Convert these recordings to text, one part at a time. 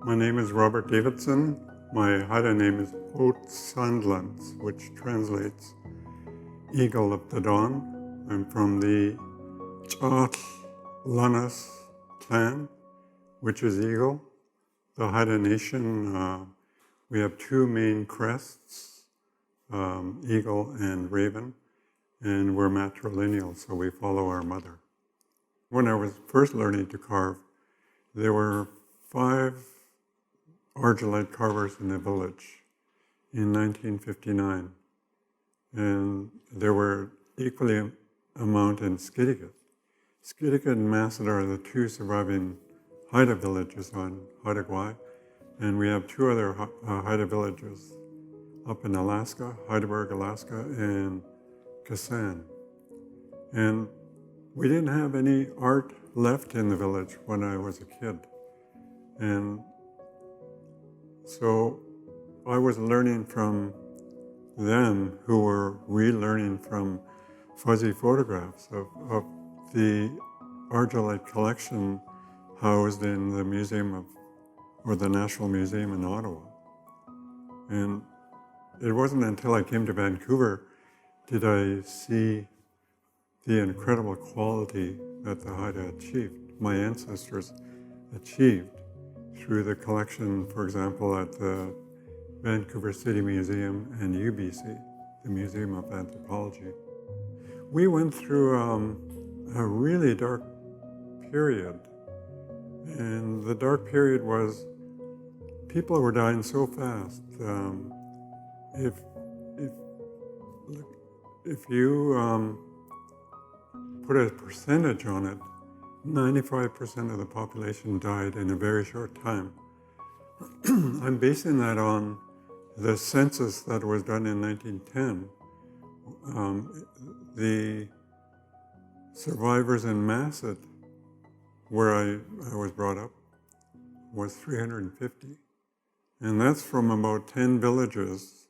My name is Robert Davidson. My Haida name is San Glans, which translates Eagle of the Dawn. I'm from the Lanas clan, which is eagle. The Haida Nation, we have two main crests, eagle and raven, and we're matrilineal, so we follow our mother. When I was first learning to carve, there were 5 argillite carvers in the village in 1959, and there were equally amount in Skidegate. Skidegate and Masset are the 2 surviving Haida villages on Haida Gwaii, and we have 2 other Haida villages up in Alaska, Heidelberg, Alaska, and Kasan. And we didn't have any art left in the village when I was a kid. And so I was learning from them, who were relearning from fuzzy photographs of the argillite collection housed in the the National Museum in Ottawa. And it wasn't until I came to Vancouver did I see the incredible quality that the Haida achieved, my ancestors achieved, through the collection, for example, at the Vancouver City Museum and UBC, the Museum of Anthropology. We went through a really dark period, and the dark period was people were dying so fast. If you put a percentage on it, 95% of the population died in a very short time. I'm basing that on the census that was done in 1910. The survivors in Masset, where I was brought up, was 350. And that's from about 10 villages,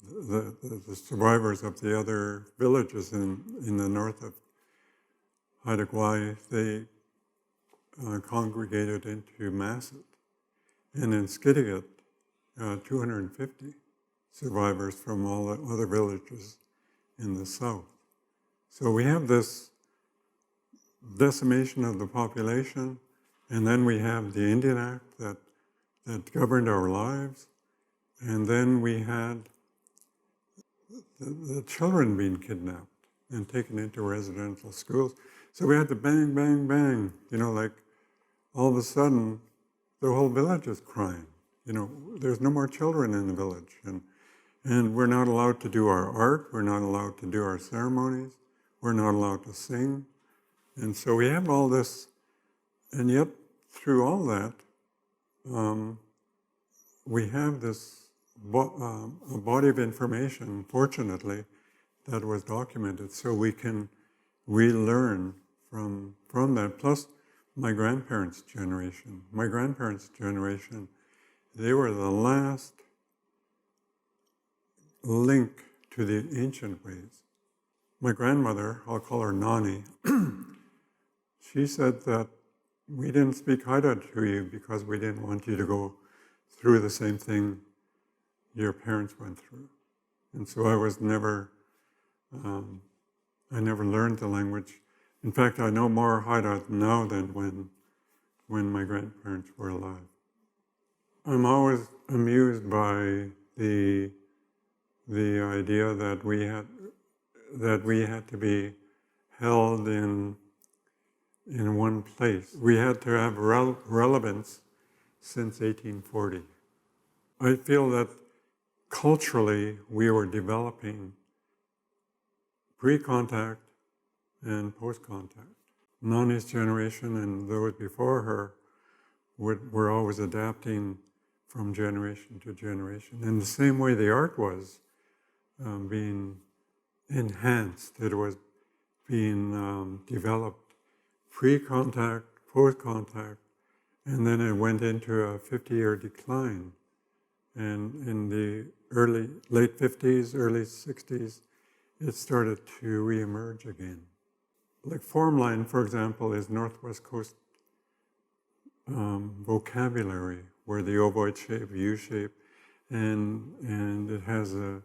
the survivors of the other villages in the north of Haida Gwaii, they congregated into Masset. And in Skidegate, 250 survivors from all the other villages in the south. So we have this decimation of the population, and then we have the Indian Act that governed our lives, and then we had the children being kidnapped and taken into residential schools. So we had to bang, bang, bang, like all of a sudden the whole village is crying. There's no more children in the village, and we're not allowed to do our art, we're not allowed to do our ceremonies, we're not allowed to sing. And so we have all this, and yet through all that, we have this a body of information, fortunately, that was documented, so we can relearn from that. Plus, my grandparents' generation. My grandparents' generation, they were the last link to the ancient ways. My grandmother, I'll call her Nani, she said that we didn't speak Haida to you because we didn't want you to go through the same thing your parents went through. And so I was never, I never learned the language. In fact, I know more Haida now than when my grandparents were alive. I'm always amused by the idea that we had to be held in one place. We had to have relevance since 1840. I feel that culturally we were developing pre-contact and post-contact. Nani's generation and those before her were always adapting from generation to generation. In the same way the art was being enhanced, it was being developed pre-contact, post-contact, and then it went into a 50-year decline. And in the late 50s, early 60s, it started to reemerge again. Like formline, for example, is Northwest Coast vocabulary, where the ovoid shape, U shape, and it has the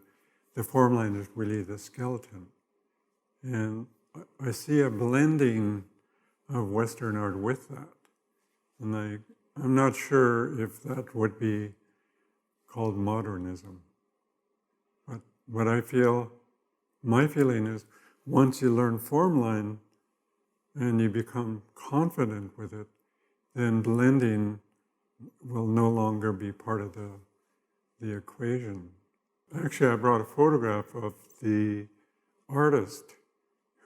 form line is really the skeleton. And I see a blending of Western art with that. And I'm not sure if that would be called modernism. But what my feeling is, once you learn form line and you become confident with it, then blending will no longer be part of the equation. Actually, I brought a photograph of the artist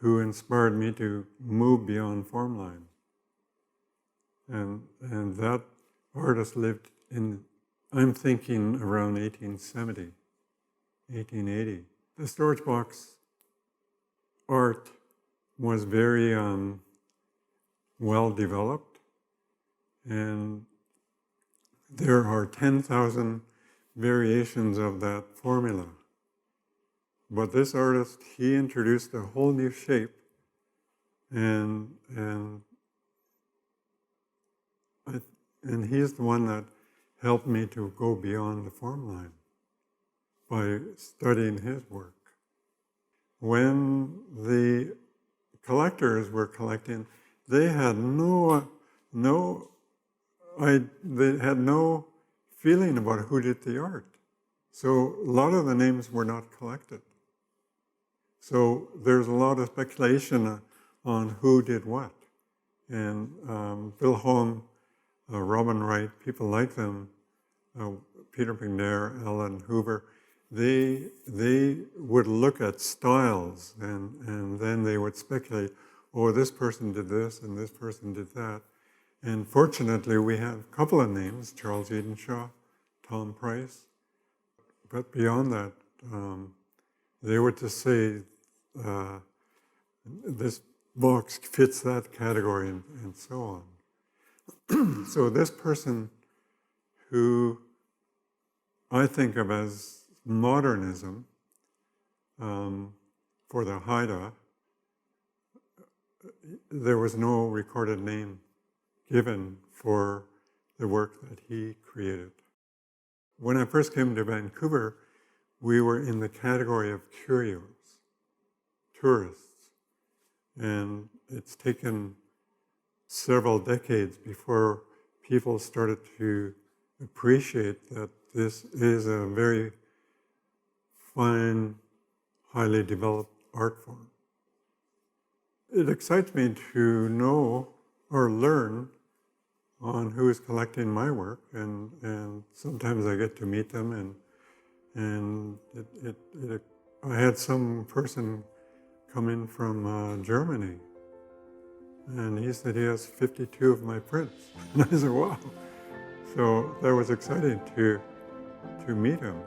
who inspired me to move beyond form line. And that artist lived in, I'm thinking around 1870, 1880. The storage box art was very well developed, and there are 10,000 variations of that formula. But this artist, he introduced a whole new shape, and he's the one that helped me to go beyond the form line by studying his work. When the collectors were collecting, they had no feeling about who did the art. So a lot of the names were not collected. So there's a lot of speculation on who did what. And Bill Holm, Robin Wright, people like them, Peter McNair, Allan Hoover, they would look at styles and then they would speculate, oh, this person did this and this person did that. And fortunately, we have a couple of names, Charles Edenshaw, Tom Price. But beyond that, they would just say, this box fits that category and so on. So this person who I think of as modernism for the Haida, there was no recorded name given for the work that he created. When I first came to Vancouver, we were in the category of curios, tourists. And it's taken several decades before people started to appreciate that this is a very fine, highly developed art form. It excites me to know or learn on who is collecting my work, and sometimes I get to meet them, and I had some person come in from Germany, and he said he has 52 of my prints, and I said, wow. So that was exciting to meet him.